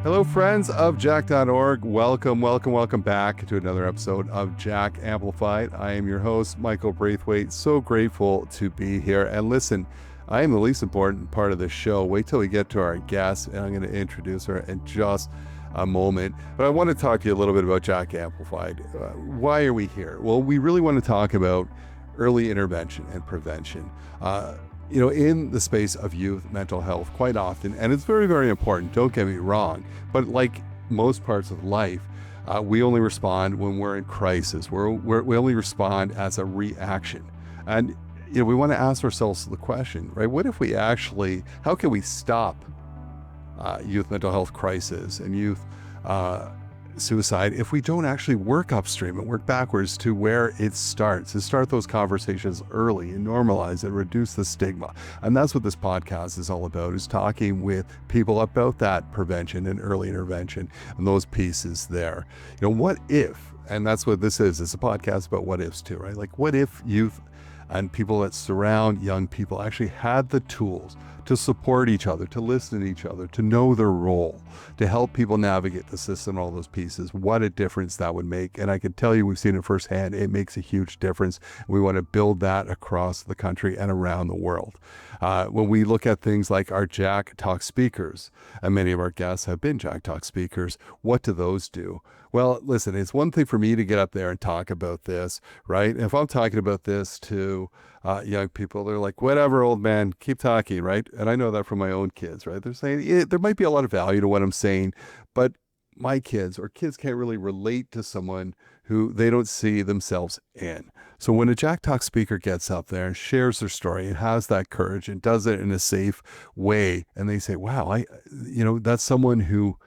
Hello, friends of Jack.org. Welcome back to another episode of Jack Amplified. I am your host, Michael Braithwaite. So grateful to be here. And listen, I am the least important part of the show. Wait till we get to our guest, and I'm going to introduce her in just a moment. But I want to talk to you a little bit about Jack Amplified. Why are we here? Well, we really want to talk about early intervention and prevention. In the space of youth mental health quite often, and it's very, very important, don't get me wrong, but like most parts of life, we only respond when we're in crisis. We only respond as a reaction. And, we want to ask ourselves the question, right? What if we actually, how can we stop youth mental health crisis and youth suicide if we don't actually work upstream and work backwards to where it starts, and start those conversations early and normalize and reduce the stigma. And that's what this podcast is all about, is talking with people about that prevention and early intervention and those pieces there. What if, and that's what this is, it's a podcast about what ifs too, right? Like, what if youth and people that surround young people actually had the tools to support each other, to listen to each other, to know their role, to help people navigate the system, all those pieces. What a difference that would make. And I can tell you, we've seen it firsthand. It makes a huge difference. We want to build that across the country and around the world. When we look at things like our Jack Talk speakers, and many of our guests have been Jack Talk speakers, what do those do? Well, listen, it's one thing for me to get up there and talk about this, right? If I'm talking about this to young people, they're like, whatever, old man, keep talking, right? And I know that from my own kids, right? They're saying, there might be a lot of value to what I'm saying, but my kids can't really relate to someone who they don't see themselves in. So when a Jack Talk speaker gets up there and shares their story and has that courage and does it in a safe way, and they say, wow, that's someone who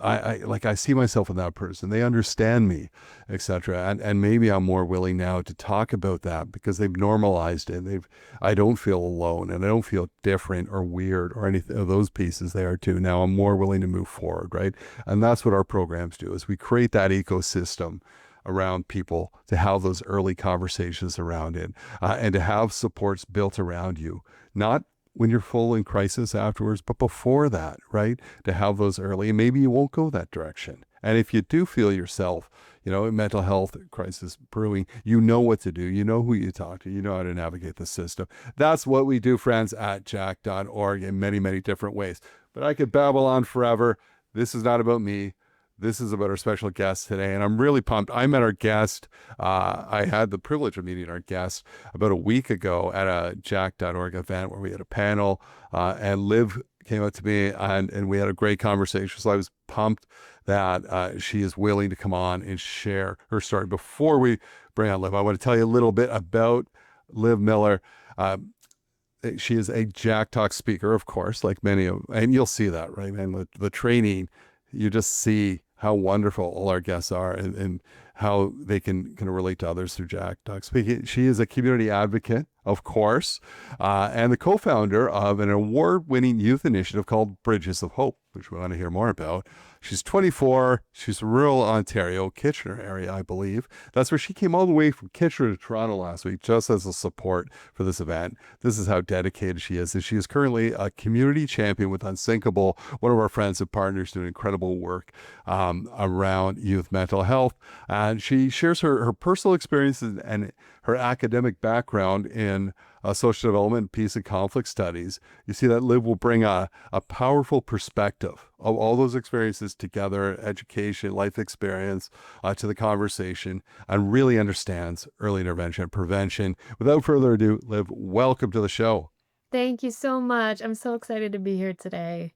I see myself in that person. They understand me, etc. And maybe I'm more willing now to talk about that because they've normalized it. I don't feel alone, and I don't feel different or weird or anything of those pieces there too. Now I'm more willing to move forward, right? And that's what our programs do, is we create that ecosystem around people to have those early conversations around it, and to have supports built around you, not when you're full in crisis afterwards, but before that, right? To have those early, and maybe you won't go that direction. And if you do feel yourself, in mental health crisis brewing, you know what to do. You know who you talk to. You know how to navigate the system. That's what we do, friends, at Jack.org in many, many different ways. But I could babble on forever. This is not about me. This is about our special guest today, and I'm really pumped. I met our guest. I had the privilege of meeting our guest about a week ago at a Jack.org event where we had a panel, and Liv came up to me, and we had a great conversation. So I was pumped that she is willing to come on and share her story. Before we bring on Liv, I want to tell you a little bit about Liv Miller. She is a Jack Talk speaker, of course, like many of, and you'll see that, right, man? The training, you just see how wonderful all our guests are, and how they can relate to others through Jack Talk speaking. She is a community advocate, of course, and the co-founder of an award-winning youth initiative called Bridges of Hope, which we want to hear more about. She's 24. She's from rural Ontario, Kitchener area, I believe. That's where she came all the way from Kitchener to Toronto last week, just as a support for this event. This is how dedicated she is. And she is currently a community champion with Unsinkable, one of our friends and partners doing incredible work around youth mental health. And she shares her personal experiences and her academic background in social development, peace and conflict studies. You see that Liv will bring a powerful perspective of all those experiences together, education, life experience, to the conversation, and really understands early intervention and prevention. Without further ado, Liv, welcome to the show. Thank you so much. I'm so excited to be here today.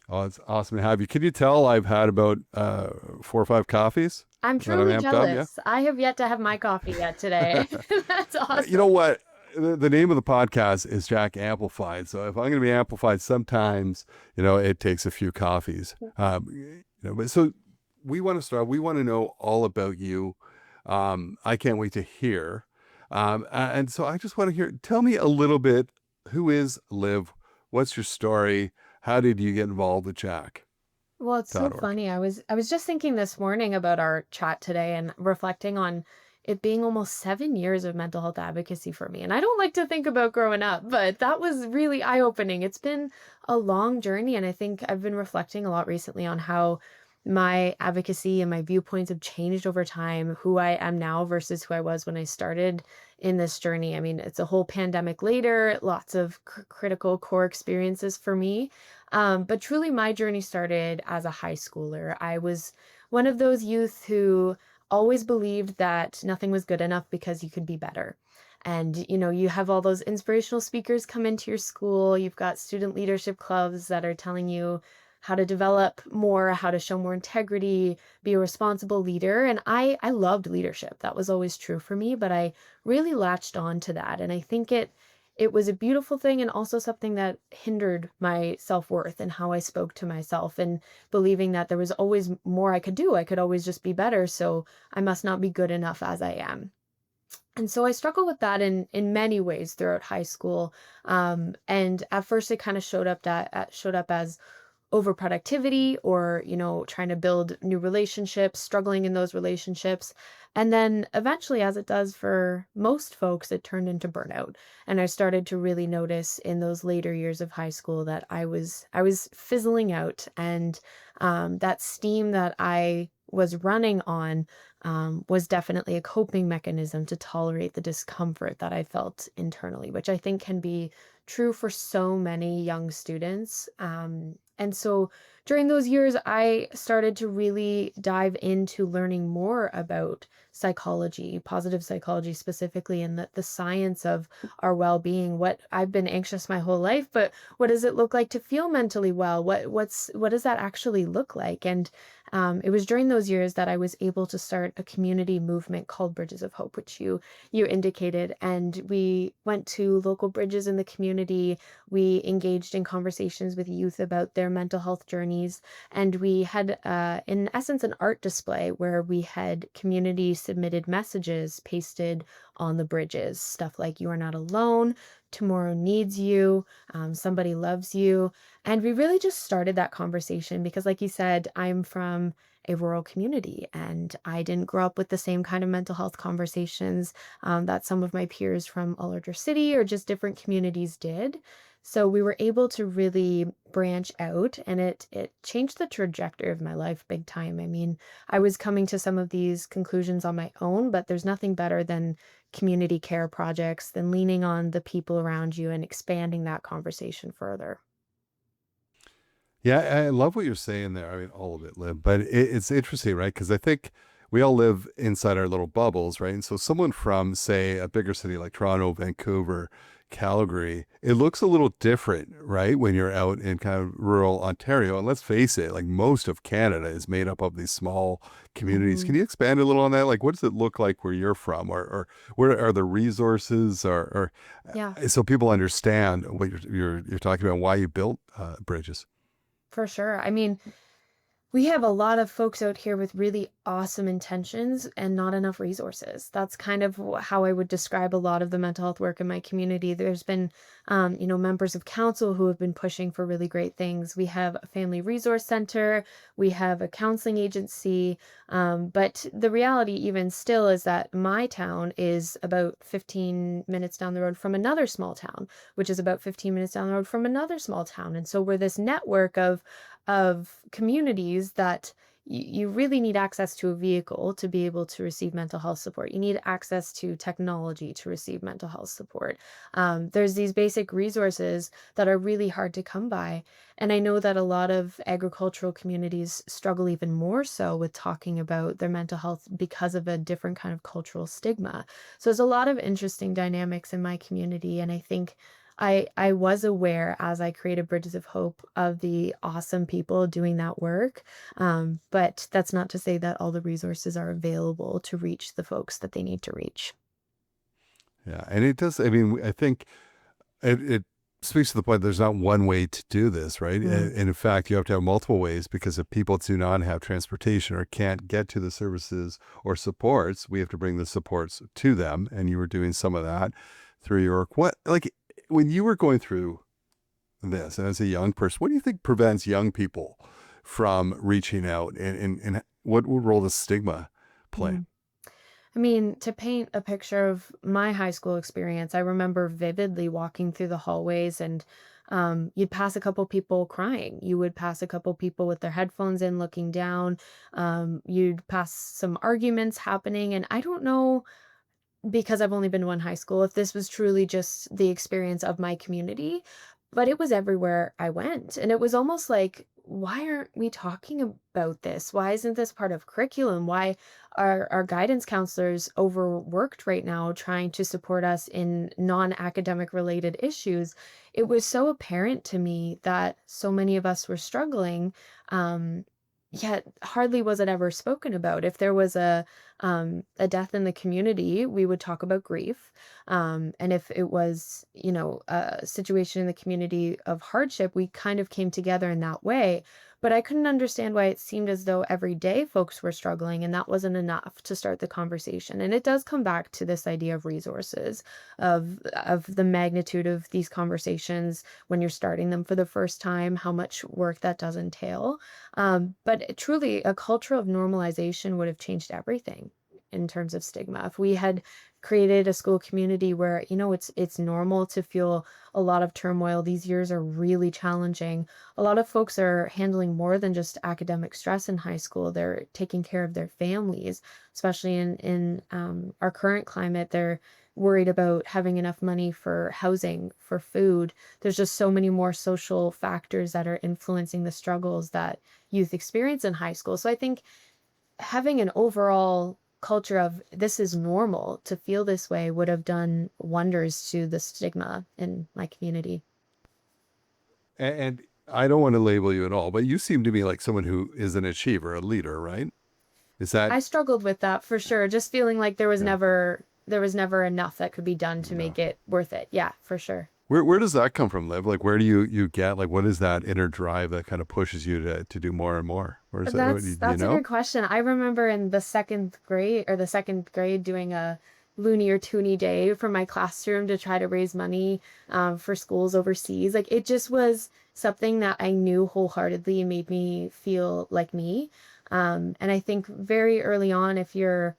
Oh, it's awesome to have you. Can you tell I've had about 4 or 5 coffees? I'm And I'm truly amped up, yeah? jealous. I have yet to have my coffee yet today. That's You know awesome. what? The name of the podcast is Jack Amplified. So if I'm going to be amplified, sometimes, it takes a few coffees. But so we want to start. We want to know all about you. I can't wait to hear. And so I just want to hear, tell me a little bit, who is Liv? What's your story? How did you get involved with Jack.org? Well, it's so funny. I was just thinking this morning about our chat today and reflecting on, it being almost 7 years of mental health advocacy for me. And I don't like to think about growing up, but that was really eye-opening. It's been a long journey, and I think I've been reflecting a lot recently on how my advocacy and my viewpoints have changed over time, who I am now versus who I was when I started in this journey. I mean, it's a whole pandemic later, lots of critical core experiences for me. But truly, my journey started as a high schooler. I was one of those youth who always believed that nothing was good enough because you could be better. And, you have all those inspirational speakers come into your school. You've got student leadership clubs that are telling you how to develop more, how to show more integrity, be a responsible leader. And I loved leadership. That was always true for me, but I really latched on to that. And I think it was a beautiful thing and also something that hindered my self-worth and how I spoke to myself, and believing that there was always more I could do. I could always just be better, so I must not be good enough as I am. And so I struggled with that in many ways throughout high school. And at first it kind of showed up as overproductivity, or trying to build new relationships, struggling in those relationships. And then eventually, as it does for most folks, it turned into burnout. And I started to really notice in those later years of high school that I was fizzling out, and that steam that I was running on was definitely a coping mechanism to tolerate the discomfort that I felt internally, which I think can be true for so many young students. And so during those years, I started to really dive into learning more about psychology, positive psychology specifically, and the science of our well-being. What I've been anxious my whole life, but what does it look like to feel mentally well? What does that actually look like? And it was during those years that I was able to start a community movement called Bridges of Hope, which you indicated. And we went to local bridges in the community. We engaged in conversations with youth about their mental health journeys. And we had, in essence, an art display where we had community submitted messages pasted on the bridges. Stuff like, "You are not alone. Tomorrow needs you. Somebody loves you." And we really just started that conversation because, like you said, I'm from a rural community and I didn't grow up with the same kind of mental health conversations that some of my peers from a larger city or just different communities did. So we were able to really branch out, and it changed the trajectory of my life big time. I mean, I was coming to some of these conclusions on my own, but there's nothing better than community care projects, than leaning on the people around you and expanding that conversation further. Yeah, I love what you're saying there. I mean, all of it, Liv. But it's interesting, right? Because I think we all live inside our little bubbles, right? And so someone from, say, a bigger city like Toronto, Vancouver, Calgary, it looks a little different, right? When you're out in kind of rural Ontario. And let's face it, like most of Canada is made up of these small communities. Mhm. Can you expand a little on that? Like, what does it look like where you're from? Or where are the resources? Yeah. So people understand what you're talking about, and why you built bridges. For sure. I mean, we have a lot of folks out here with really awesome intentions and not enough resources. That's kind of how I would describe a lot of the mental health work in my community. There's been, members of council who have been pushing for really great things. We have a family resource center, we have a counseling agency, but the reality, even still, is that my town is about 15 minutes down the road from another small town, which is about 15 minutes down the road from another small town. And so we're this network of communities that you really need access to a vehicle to be able to receive mental health support. You need access to technology to receive mental health support. There's these basic resources that are really hard to come by. And I know that a lot of agricultural communities struggle even more so with talking about their mental health because of a different kind of cultural stigma. So there's a lot of interesting dynamics in my community. And I think I was aware as I created Bridges of Hope of the awesome people doing that work. But that's not to say that all the resources are available to reach the folks that they need to reach. Yeah, and it does. I mean, I think it speaks to the point. There's not one way to do this, right? Mm, And in fact, you have to have multiple ways because if people do not have transportation or can't get to the services or supports, we have to bring the supports to them. And you were doing some of that through your work. What, like, when you were going through this as a young person, what do you think prevents young people from reaching out? And what role does stigma play? mm. I mean, to paint a picture of my high school experience, I remember vividly walking through the hallways and you'd pass a couple people crying. You would pass a couple people with their headphones in looking down. You'd pass some arguments happening. And I don't know, because I've only been to one high school, if this was truly just the experience of my community, but it was everywhere I went. And it was almost like, why aren't we talking about this? Why isn't this part of curriculum? Why are our guidance counselors overworked right now trying to support us in non-academic related issues? It was so apparent to me that so many of us were struggling. Yet hardly was it ever spoken about. If there was a death in the community, we would talk about grief. And if it was, a situation in the community of hardship, we kind of came together in that way. But I couldn't understand why it seemed as though every day folks were struggling and that wasn't enough to start the conversation. And it does come back to this idea of resources, of the magnitude of these conversations when you're starting them for the first time, how much work that does entail. But truly, a culture of normalization would have changed everything in terms of stigma. If we had created a school community where, it's normal to feel a lot of turmoil. These years are really challenging. A lot of folks are handling more than just academic stress in high school. They're taking care of their families, especially in our current climate. They're worried about having enough money for housing, for food. There's just so many more social factors that are influencing the struggles that youth experience in high school. So I think having an overall culture of this is normal to feel this way would have done wonders to the stigma in my community. And I don't want to label you at all, but you seem to be like someone who is an achiever, a leader, right? Is that, I struggled with that for sure, just feeling like there was yeah, never enough that could be done to no. make it worth it. Yeah, for sure. Where does that come from, Liv? Like, where do you get, like, what is that inner drive that kind of pushes you to do more and more? Where is that? That's Do you that's a know? good question. I remember in the second grade doing a loony or toony day for my classroom to try to raise money for schools overseas. Like it just was something that I knew wholeheartedly made me feel like me. And I think very early on, if you're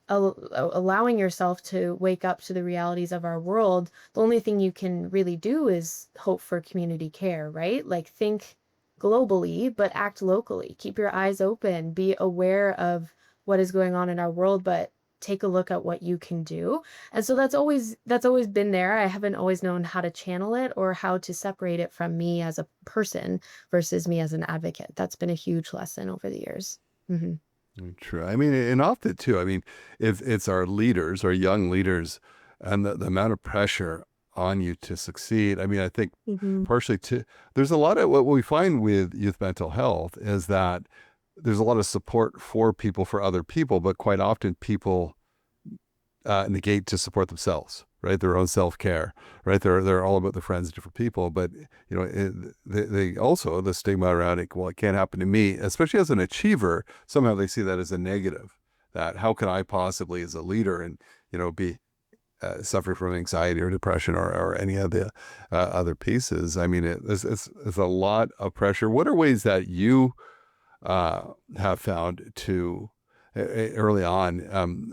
allowing yourself to wake up to the realities of our world, the only thing you can really do is hope for community care, right? Like think globally, but act locally. Keep your eyes open, be aware of what is going on in our world, but take a look at what you can do. And so that's always been there. I haven't always known how to channel it or how to separate it from me as a person versus me as an advocate. That's been a huge lesson over the years. Hmm. True. I mean, and often too, I mean, if it's our leaders, our young leaders, and the amount of pressure on you to succeed, I mean, I think Hmm. partially to, there's a lot of what we find with youth mental health is that there's a lot of support for people, for other people, but quite often people negate to support themselves, right? Their own self care, right? They're all about the friends of different people, but they also the stigma around it. Well, it can't happen to me, especially as an achiever. Somehow they see that as a negative. That how can I possibly, as a leader, and be suffering from anxiety or depression or any of the other pieces. I mean, it's a lot of pressure. What are ways that you have found to early on?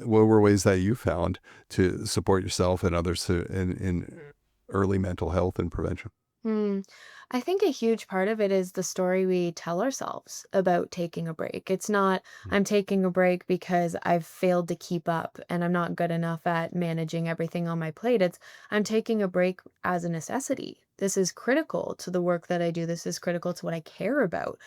What were ways that you found to support yourself and others in early mental health and prevention? Hmm. I think a huge part of it is the story we tell ourselves about taking a break. It's not, I'm taking a break because I've failed to keep up and I'm not good enough at managing everything on my plate. It's, I'm taking a break as a necessity. This is critical to the work that I do. This is critical to what I care about.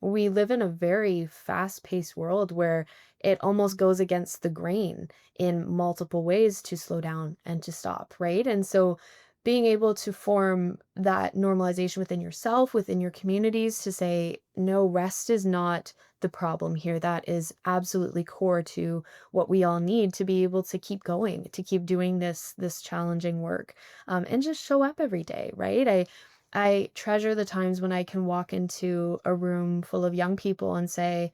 We live in a very fast paced world where it almost goes against the grain in multiple ways to slow down and to stop, right? And so, being able to form that normalization within yourself, within your communities to say, no, rest is not the problem here. That is absolutely core to what we all need to be able to keep going, to keep doing this challenging work, and just show up every day, right? I treasure the times when I can walk into a room full of young people and say,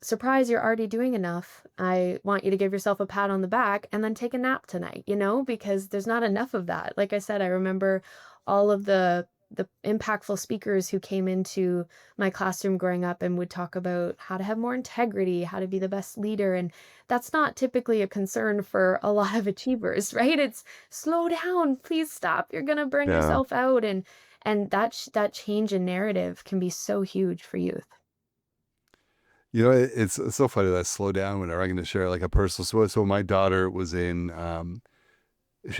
surprise, you're already doing enough. I want you to give yourself a pat on the back and then take a nap tonight, because there's not enough of that. Like I said, I remember all of the the impactful speakers who came into my classroom growing up and would talk about how to have more integrity, how to be the best leader. And that's not typically a concern for a lot of achievers, right? It's slow down, please stop. You're going to burn Yeah. yourself out. And that change in narrative can be so huge for youth. It's so funny that slow down whenever I'm going to share like a personal. So my daughter was in,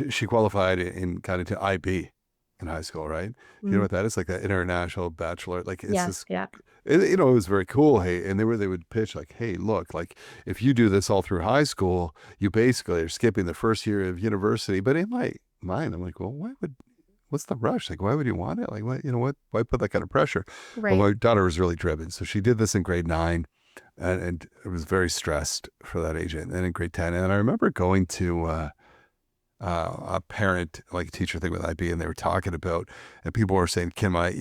she qualified in kind of to IB in high school, right? You know Mm. what that is? Like that international bachelor. Like it's Yes. this, Yeah. it was very cool. Hey, and they would pitch like, hey, look, like if you do this all through high school, you basically are skipping the first year of university. But in my mind, I'm like, well, what's the rush? Like, why would you want it? Like, why put that kind of pressure? Well, Right. my daughter was really driven. So she did this in grade 9 and it was very stressed for that age. And in grade 10. And I remember going to, a parent, like a teacher thing with IB, and they were talking about, and people were saying, can my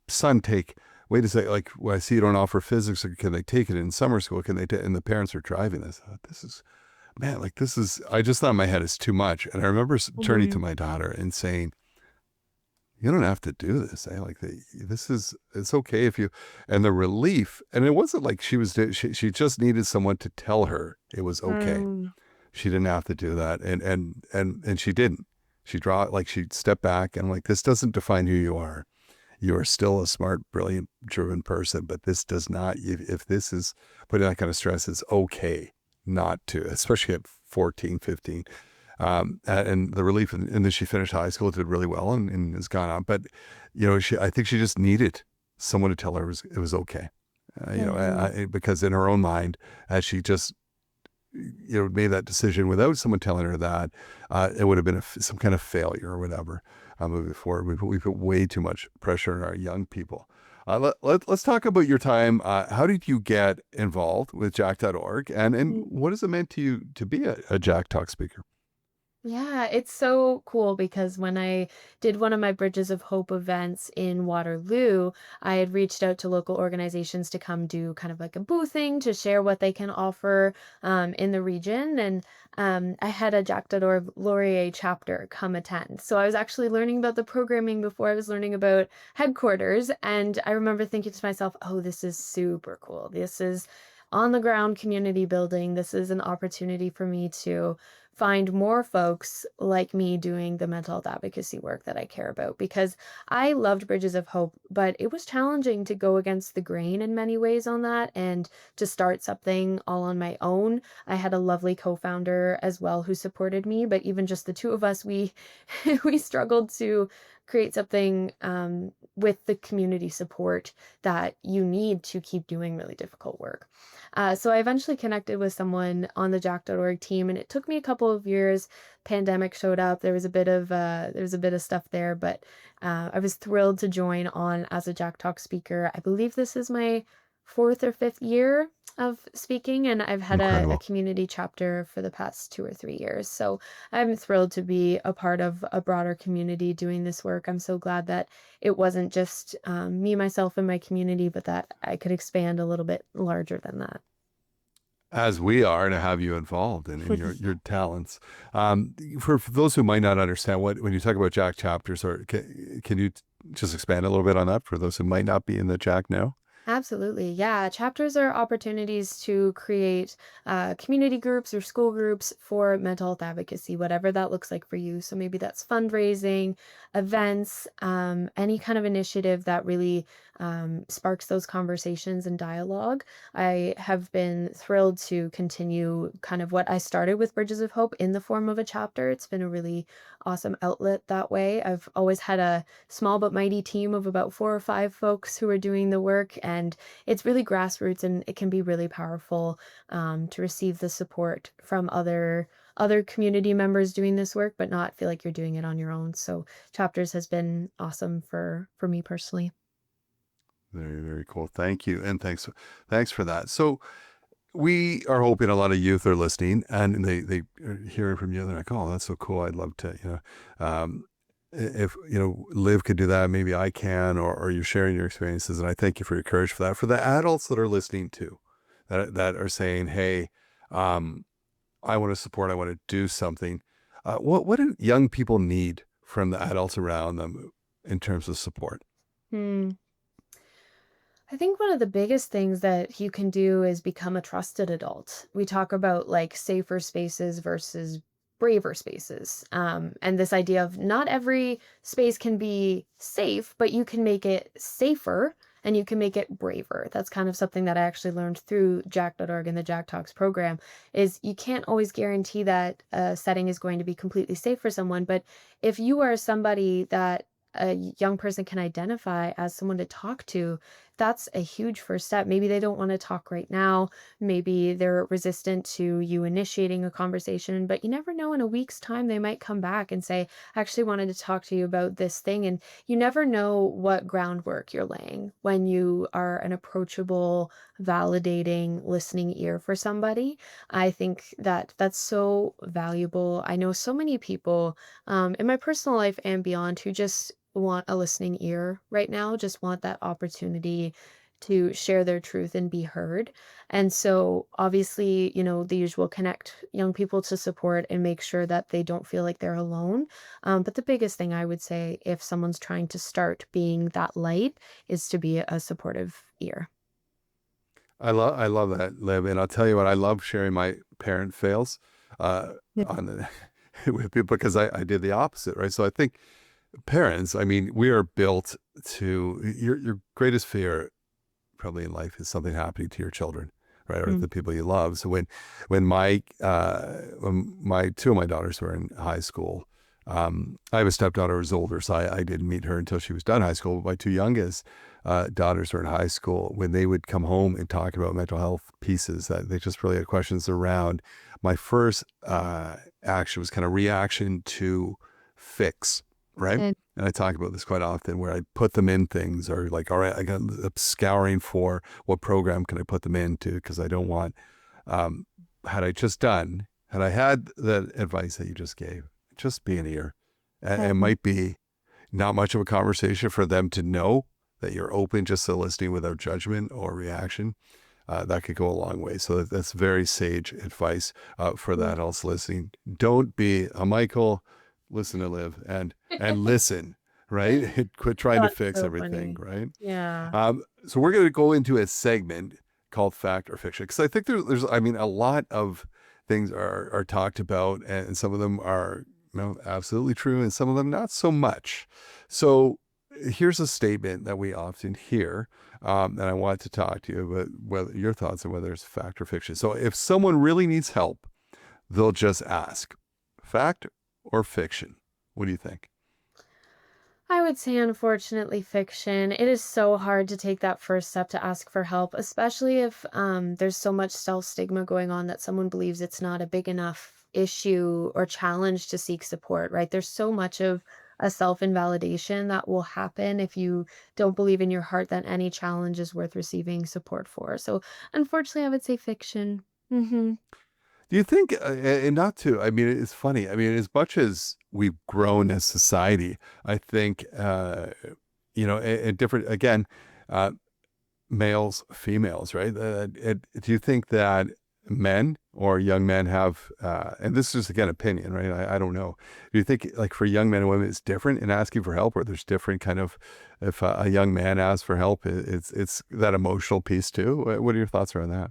son take, wait a second, like, well, I see you don't offer physics, or can they take it in summer school? Can they, and the parents are driving this. I thought, I just thought in my head it's too much. And I remember turning to Mhm. my daughter and saying, you don't have to do this. Like, it's okay if you, and the relief, and it wasn't like she just needed someone to tell her it was okay. Mm. She didn't have to do that, and she didn't. She stepped back, and I'm like, this doesn't define who you are. You are still a smart, brilliant, driven person, but this does not. If this is putting that kind of stress, it's okay not to, especially at 14, 15. And the relief, and then she finished high school, did really well, and has gone on. But I think she just needed someone to tell her it was okay. Mhm. Because in her own mind, as she just made that decision without someone telling her that, it would have been some kind of failure or whatever. Moving forward, we put way too much pressure on our young people. Let's talk about your time. How did you get involved with Jack.org, and Mhm. what has it meant to you to be a Jack Talk speaker? Yeah, it's so cool because when I did one of my Bridges of Hope events in Waterloo, I had reached out to local organizations to come do kind of like a boothing to share what they can offer in the region. And I had a Jack.org Laurier chapter come attend. So I was actually learning about the programming before I was learning about headquarters. And I remember thinking to myself, oh, this is super cool. This is on the ground community building. This is an opportunity for me to find more folks like me doing the mental health advocacy work that I care about because I loved Bridges of Hope, but it was challenging to go against the grain in many ways on that and to start something all on my own. I had a lovely co-founder as well who supported me, but even just the two of us, we we struggled to create something with the community support that you need to keep doing really difficult work. So I eventually connected with someone on the Jack.org team, and it took me a couple of years. Pandemic showed up. There was a bit of stuff there, but I was thrilled to join on as a Jack Talk speaker. I believe this is my fourth or fifth year of speaking, and I've had a Incredible. community chapter for the past 2 or 3 years. So I'm thrilled to be a part of a broader community doing this work. I'm so glad that it wasn't just me, myself, and my community, but that I could expand a little bit larger than that. As we are to have you involved in your talents. For those who might not understand when you talk about Jack chapters, or can you just expand a little bit on that for those who might not be in the Jack now? Absolutely. Yeah. Chapters are opportunities to create community groups or school groups for mental health advocacy, whatever that looks like for you. So maybe that's fundraising, events, any kind of initiative that really sparks those conversations and dialogue. I have been thrilled to continue kind of what I started with Bridges of Hope in the form of a chapter. It's been a really awesome outlet that way. I've always had a small but mighty team of about 4 or 5 folks who are doing the work, and it's really grassroots, and it can be really powerful to receive the support from other community members doing this work, but not feel like you're doing it on your own. So chapters has been awesome for me personally. Very, very cool. Thank you, and thanks for that. So we are hoping a lot of youth are listening, and they are hearing from you. They're like, "Oh, that's so cool. I'd love to." If Liv could do that, maybe I can, or you're sharing your experiences, and I thank you for your courage for that. For the adults that are listening too, that are saying, "Hey, um, I want to support. I want to do something." What do young people need from the adults around them, in terms of support? Hmm. I think one of the biggest things that you can do is become a trusted adult. We talk about like safer spaces versus braver spaces. And this idea of not every space can be safe, but you can make it safer and you can make it braver. That's kind of something that I actually learned through Jack.org and the Jack Talks program is you can't always guarantee that a setting is going to be completely safe for someone. But if you are somebody that a young person can identify as someone to talk to, that's a huge first step. Maybe they don't want to talk right now. Maybe they're resistant to you initiating a conversation, but you never know, in a week's time, they might come back and say, I actually wanted to talk to you about this thing. And you never know what groundwork you're laying when you are an approachable, validating, listening ear for somebody. I think that that's so valuable. I know so many people in my personal life and beyond who just want a listening ear right now, just want that opportunity to share their truth and be heard. And so, obviously, the usual connect young people to support and make sure that they don't feel like they're alone. But the biggest thing I would say, if someone's trying to start being that light, is to be a supportive ear. I love that, Liv, and I'll tell you what, I love sharing my parent fails uh, Yeah. on the with people because I did the opposite, right? So I think parents, I mean, we are built to your greatest fear probably in life is something happening to your children, right, or Mm. the people you love. So when my two of my daughters were in high school, I have a stepdaughter who's older, so I didn't meet her until she was done high school. But my two youngest daughters were in high school. When they would come home and talk about mental health pieces that they just really had questions around, my first action was kind of reaction to fix, right? And And I talk about this quite often where I put them in things or like, all right, I got scouring for what program can I put them into because I don't want, um, had I had the advice that you just gave, just be an ear. It um, might be not much of a conversation for them to know that you're open just to listening without judgment or reaction. That could go a long way. So that's very sage advice for yeah. that else listening. Don't be a Michael, listen to Liv and listen, right? Quit trying to That's fix so everything, funny. right? Yeah. So we're going to go into a segment called fact or fiction because I think there's, I mean, a lot of things are talked about, and some of them are absolutely true, and some of them not so much. So here's a statement that we often hear, and I want to talk to you about whether your thoughts on whether it's fact or fiction. So if someone really needs help, they'll just ask, fact or fiction? What do you think? I would say, unfortunately, fiction. It is so hard to take that first step to ask for help, especially if there's so much self stigma going on that someone believes it's not a big enough issue or challenge to seek support, right? There's so much of a self invalidation that will happen if you don't believe in your heart that any challenge is worth receiving support for. So, unfortunately, I would say fiction. Hmm. Do you think, and not to, I mean, it's funny. I mean, as much as we've grown as society, I think, and different, again, uh, males, females, right? Do you think that men or young men have, and this is again opinion, right? I don't know. Do you think like for young men and women, it's different in asking for help, or there's different kind of, if a young man asks for help, it's that emotional piece too? What are your thoughts around that?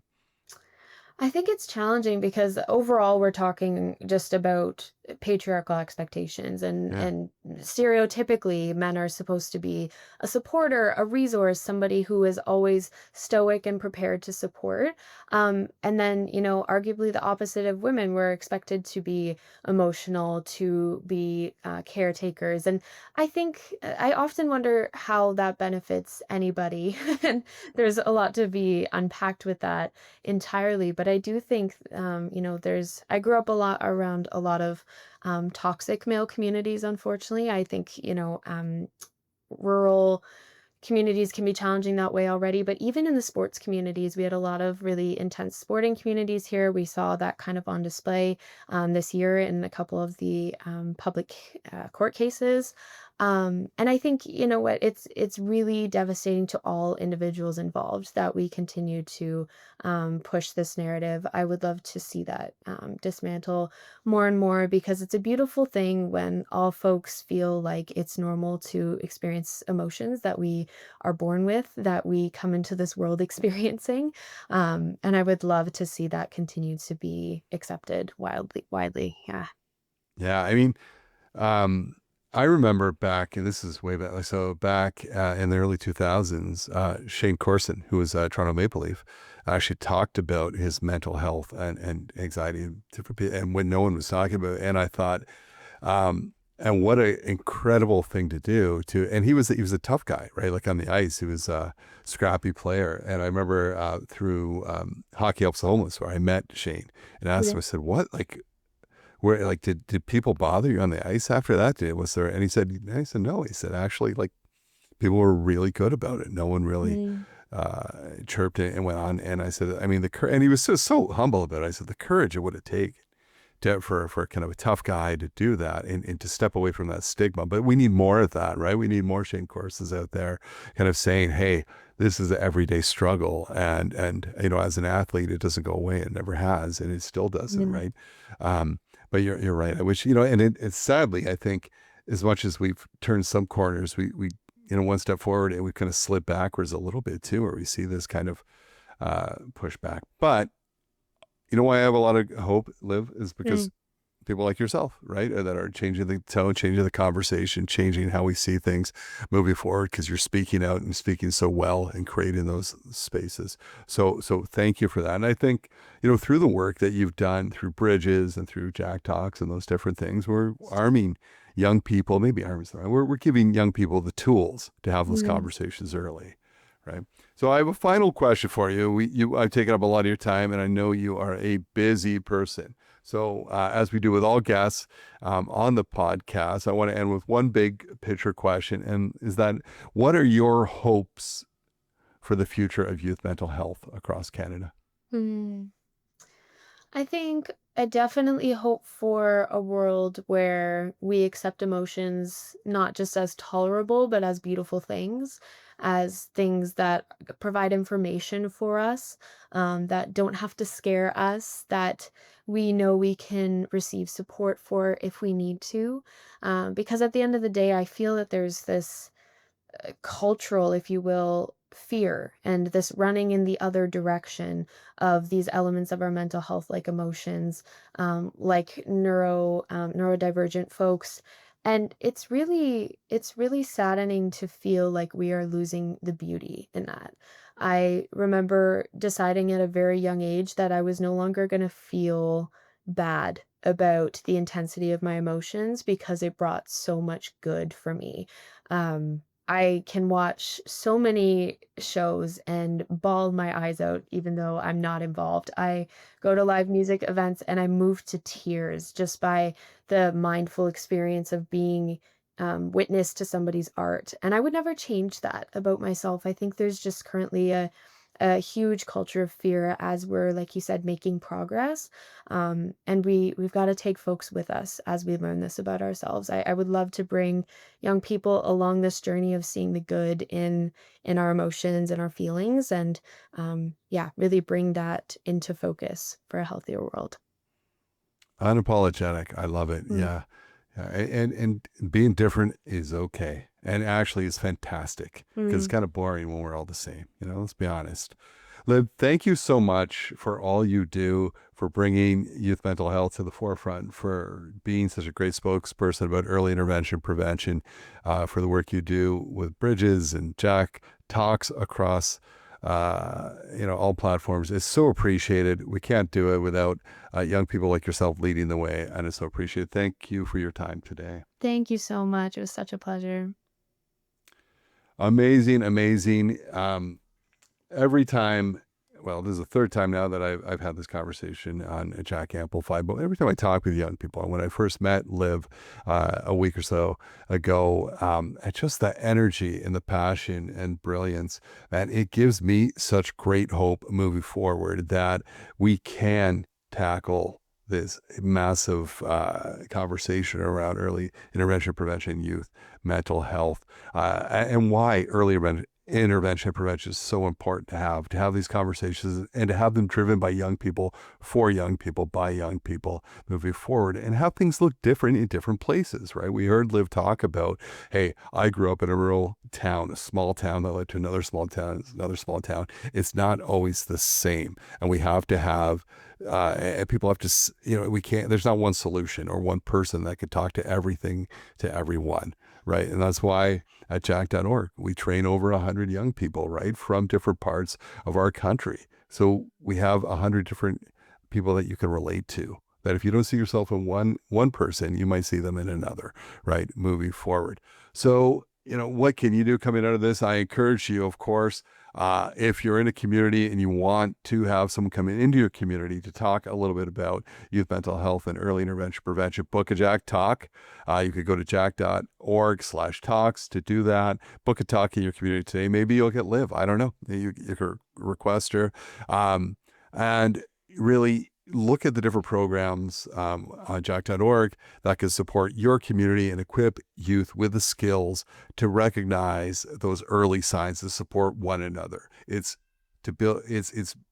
I think it's challenging because overall we're talking just about patriarchal expectations Yeah. and stereotypically men are supposed to be a supporter, a resource, somebody who is always stoic and prepared to support. And then, arguably the opposite of women, we're expected to be emotional, to be caretakers. And I think I often wonder how that benefits anybody. And there's a lot to be unpacked with that entirely, but I do think, I grew up a lot around a lot of toxic male communities, unfortunately. I think, rural communities can be challenging that way already, but even in the sports communities, we had a lot of really intense sporting communities here. We saw that kind of on display this year in a couple of the public court cases. And I think, you know what, it's really devastating to all individuals involved that we continue to push this narrative. I would love to see that dismantle more and more, because it's a beautiful thing when all folks feel like it's normal to experience emotions that we are born with, that we come into this world experiencing. And I would love to see that continue to be accepted widely. Yeah. Yeah, I mean, Um, I remember back, and this is way back, so back in the early 2000s, Shane Corson, who was Toronto Maple Leaf, actually talked about his mental health and anxiety and different and when no one was talking about it. And I thought, and what an incredible thing to do and he was a tough guy, right? Like on the ice, he was a scrappy player. And I remember through Hockey Helps the Homeless, where I met Shane and asked him, I said, what, like, where like did people bother you on the ice after that? Was there? And he said no. He said actually like people were really good about it. No one really Mm, chirped it and went on. And I said, I mean and he was so humble about it. I said the courage it would have taken for kind of a tough guy to do that and to step away from that stigma. But we need more of that, right? We need more Shane courses out there kind of saying, hey, this is an everyday struggle. And as an athlete, it doesn't go away. It never has, and it still doesn't, mm, right? Um, but you're right. I wish, and it's sadly, I think as much as we've turned some corners, we one step forward and we kind of slid backwards a little bit too, where we see this kind of pushback. But you know why I have a lot of hope, Liv, is because mm, people like yourself, right, that are changing the tone, changing the conversation, changing how we see things moving forward, because you're speaking out and speaking so well and creating those spaces. So thank you for that. And I think, through the work that you've done through Bridges and through Jack Talks and those different things, we're arming young people, maybe arming, we're giving young people the tools to have those mm. conversations early, right? So I have a final question for you. I've taken up a lot of your time, and I know you are a busy person. So as we do with all guests on the podcast, I want to end with one big picture question, and is that what are your hopes for the future of youth mental health across Canada? Mm. I think I definitely hope for a world where we accept emotions not just as tolerable, but as beautiful things, as things that provide information for us, that don't have to scare us, that we know we can receive support for if we need to. Because at the end of the day, I feel that there's this cultural, if you will, fear and this running in the other direction of these elements of our mental health, like emotions, like neurodivergent folks. And it's really saddening to feel like we are losing the beauty in that. I remember deciding at a very young age that I was no longer going to feel bad about the intensity of my emotions because it brought so much good for me. I can watch so many shows and bawl my eyes out even though I'm not involved. I go to live music events and I move to tears just by the mindful experience of being witness to somebody's art. And I would never change that about myself. I think there's just currently a huge culture of fear as we're, like you said, making progress. And we've got to take folks with us as we learn this about ourselves. I would love to bring young people along this journey of seeing the good in our emotions and our feelings, and yeah, really bring that into focus for a healthier world. Unapologetic. I love it. Mm, Yeah. Yeah. And being different is okay. And actually is fantastic, because it's mm. kind of boring when we're all the same. Let's be honest. Liv, thank you so much for all you do, for bringing youth mental health to the forefront, for being such a great spokesperson about early intervention prevention, for the work you do with Bridges and Jack Talks across all platforms. It's so appreciated. We can't do it without young people like yourself leading the way, and it's so appreciated. Thank you for your time today. Thank you so much. It was such a pleasure. Amazing, amazing. Every time, well, this is the third time now that I've had this conversation on Jack Amplified, but every time I talk with young people, when I first met Liv a week or so ago, and just the energy and the passion and brilliance, man, it gives me such great hope moving forward that we can tackle this massive conversation around early intervention, prevention, youth, mental health, and why early intervention and prevention is so important to have these conversations and to have them driven by young people, for young people, by young people moving forward, and how things look different in different places, right? We heard Liv talk about, hey, I grew up in a rural town, a small town that led to another small town, another small town. It's not always the same. And we have to have, and people have to, we can't, there's not one solution or one person that could talk to everything to everyone, right? And that's why at Jack.org, we train over 100 young people, right, from different parts of our country. So we have 100 different people that you can relate to, that if you don't see yourself in one person, you might see them in another, right, moving forward. So, what can you do coming out of this? I encourage you, of course, if you're in a community and you want to have someone come into your community to talk a little bit about youth mental health and early intervention prevention, book a Jack Talk. You could go to jack.org/talks to do that. Book a talk in your community today. Maybe you'll get Liv. I don't know. You could request her. And really look at the different programs on Jack.org that can support your community and equip youth with the skills to recognize those early signs to support one another. It's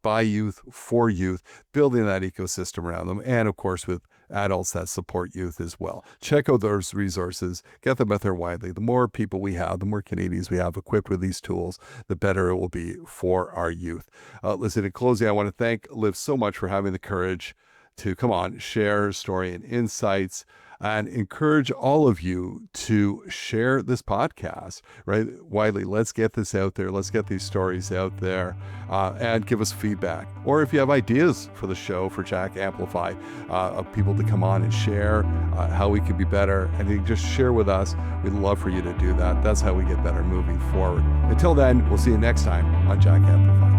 by youth, for youth, building that ecosystem around them, and of course with adults that support youth as well. Check out those resources, get them out there widely. The more people we have, the more Canadians we have equipped with these tools, the better it will be for our youth. Listen, in closing, I want to thank Liv so much for having the courage to come on, share her story and insights, and encourage all of you to share this podcast, right, widely. Let's get this out there. Let's get these stories out there, and give us feedback. Or if you have ideas for the show, for Jack Amplify, of people to come on and share how we could be better, and you just share with us. We'd love for you to do that. That's how we get better moving forward. Until then, we'll see you next time on Jack Amplify.